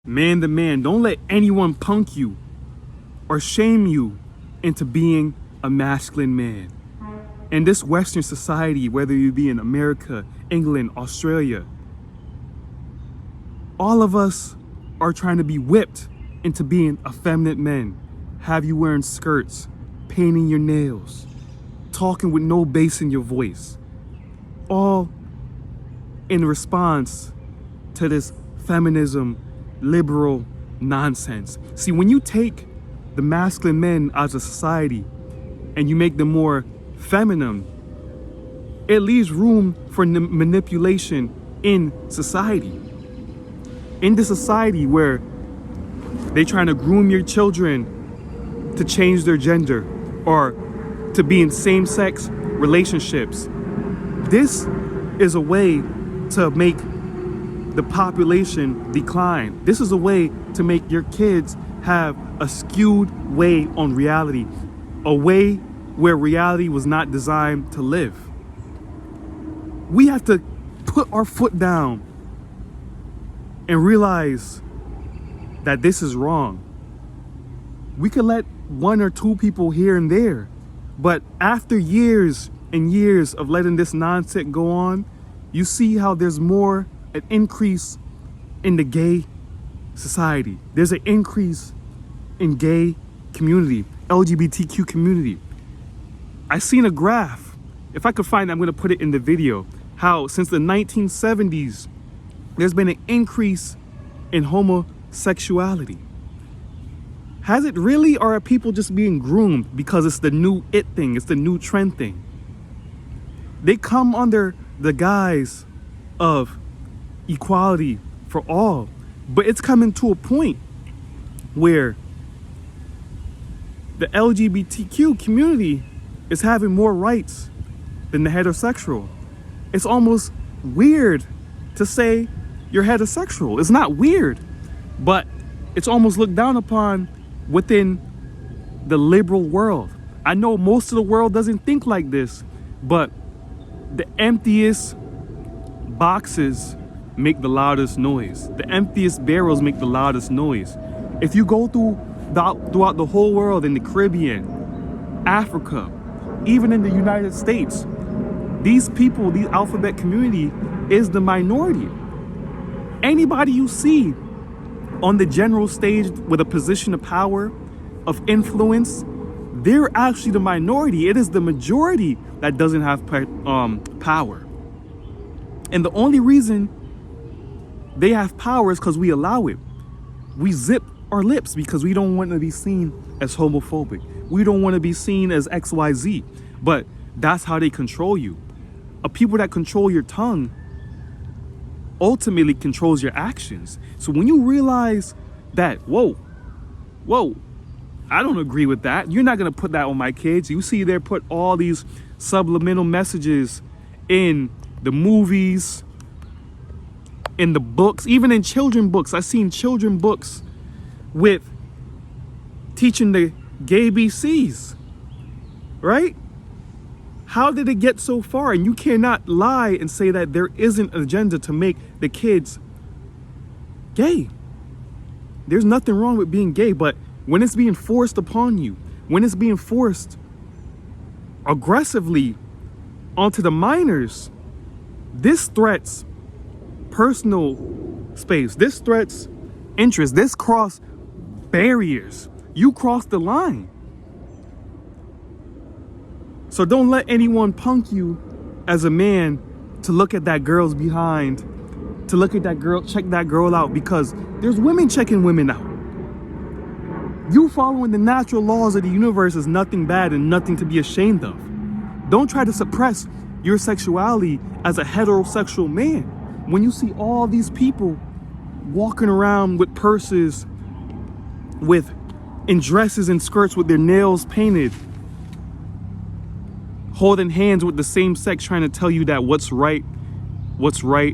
Man to man. Don't let anyone punk you or shame you into being a masculine man. In this Western society, whether you be in America, England, Australia, all of us are trying to be whipped into being effeminate men. Have you wearing skirts, painting your nails, talking with no bass in your voice. All in response to this feminism, liberal nonsense. See, when you take the masculine men as a society and you make them more feminine, it leaves room for manipulation in society. In the society where they're trying to groom your children to change their gender or to be in same-sex relationships, this is a way to make the population decline. This is a way to make your kids have a skewed way on reality, a way where reality was not designed to live. We have to put our foot down and realize that this is wrong. We could let one or two people here and there, but after years and years of letting this nonsense go on, you see how there's more an increase in the gay society. There's an increase in gay community, LGBTQ community. I seen a graph. If I could find it, I'm gonna put it in the video. How since the 1970s, there's been an increase in homosexuality. Has it really, or are people just being groomed because it's the new it thing, it's the new trend thing? They come under the guise of equality for all, but it's coming to a point where the LGBTQ community is having more rights than the heterosexual. It's almost weird to say you're heterosexual. It's not weird, but it's almost looked down upon within the liberal world. I know most of the world doesn't think like this, but the emptiest boxes make the loudest noise. The emptiest barrels make the loudest noise. If you go throughout the whole world, in the Caribbean, Africa, even in the United States, these people, the alphabet community is the minority. Anybody you see on the general stage with a position of power, of influence, they're actually the minority. It is the majority that doesn't have power. And the only reason they have power is because we allow it. We zip our lips because we don't want to be seen as homophobic. We don't want to be seen as XYZ. But that's how they control you. A people that control your tongue ultimately controls your actions. So when you realize that, whoa, I don't agree with that. You're not going to put that on my kids. You see they put all these subliminal messages in the movies, in the books, even in children books. I've seen children books with teaching the gay BCs, right? How did it get so far? And you cannot lie and say that there isn't an agenda to make the kids gay. There's nothing wrong with being gay, but when it's being forced upon you, when it's being forced aggressively onto the minors, this threats personal space. This threats interest. This cross barriers. You cross the line. So don't let anyone punk you as a man to look at that girl's behind, to look at that girl, check that girl out, because there's women checking women out. You following the natural laws of the universe is nothing bad and nothing to be ashamed of. Don't try to suppress your sexuality as a heterosexual man. When you see all these people walking around with purses, in dresses and skirts with their nails painted, holding hands with the same sex, trying to tell you that what's right, what's wrong.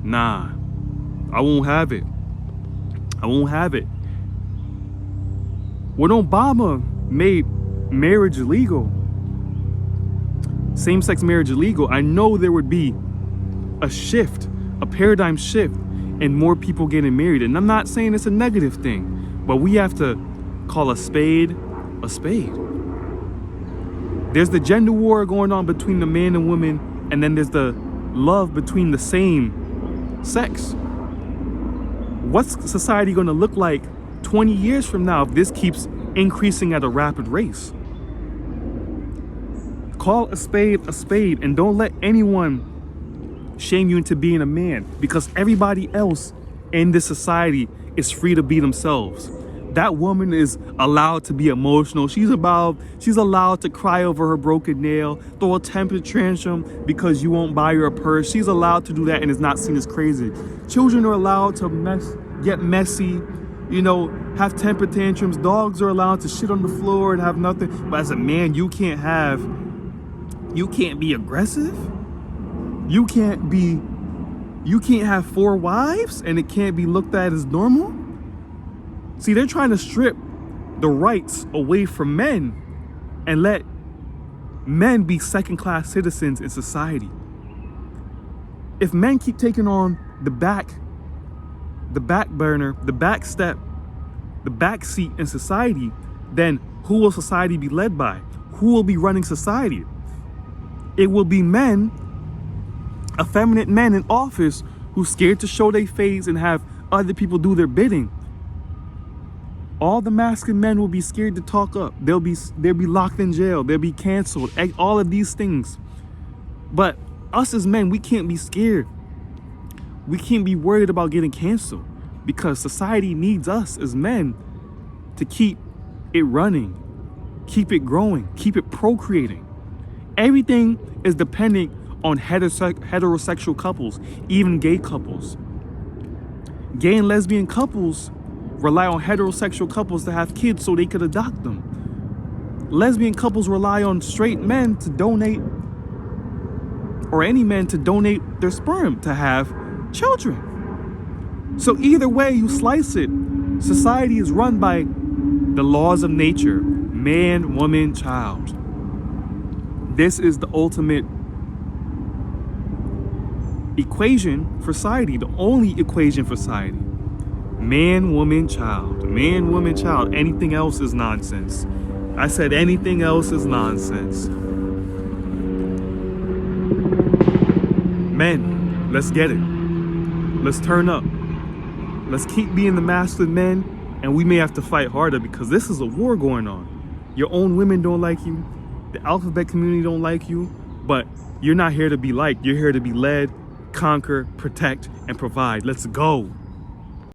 Nah, I won't have it. I won't have it. When Obama made marriage illegal, same-sex marriage illegal, I know there would be a shift, a paradigm shift and more people getting married. And I'm not saying it's a negative thing, but we have to call a spade a spade. There's the gender war going on between the man and woman, and then there's the love between the same sex. What's society going to look like 20 years from now if this keeps increasing at a rapid race? Call a spade, and don't let anyone shame you into being a man, because everybody else in this society is free to be themselves. That woman is allowed to be emotional. She's allowed to cry over her broken nail, throw a temper tantrum because you won't buy her a purse. She's allowed to do that and is not seen as crazy. Children are allowed to get messy, have temper tantrums. Dogs are allowed to shit on the floor and have nothing. But as a man, you can't be aggressive. You can't have 4 wives and it can't be looked at as normal. See, they're trying to strip the rights away from men and let men be second-class citizens in society. If men keep taking on the back burner, the back step, the back seat in society, then who will society be led by? Who will be running society? It will be men, effeminate men in office who's scared to show their face and have other people do their bidding. All the masculine men will be scared to talk up. They'll be locked in jail. They'll be canceled. All of these things. But us as men, we can't be scared. We can't be worried about getting canceled, because society needs us as men to keep it running, keep it growing, keep it procreating. Everything is dependent on heterosexual couples, even gay couples. Gay and lesbian couples rely on heterosexual couples to have kids so they could adopt them. Lesbian couples rely on straight men to donate, or any men to donate their sperm to have children. So either way you slice it, society is run by the laws of nature: man, woman, child. This is the ultimate equation for society, the only equation for society. Man, woman, child. Man, woman, child. Anything else is nonsense. I said anything else is nonsense. Men, let's get it. Let's turn up. Let's keep being the masculine men, and we may have to fight harder, because this is a war going on. Your own women don't like you. The alphabet community don't like you, but you're not here to be liked. You're here to be led, conquer, protect, and provide. Let's go.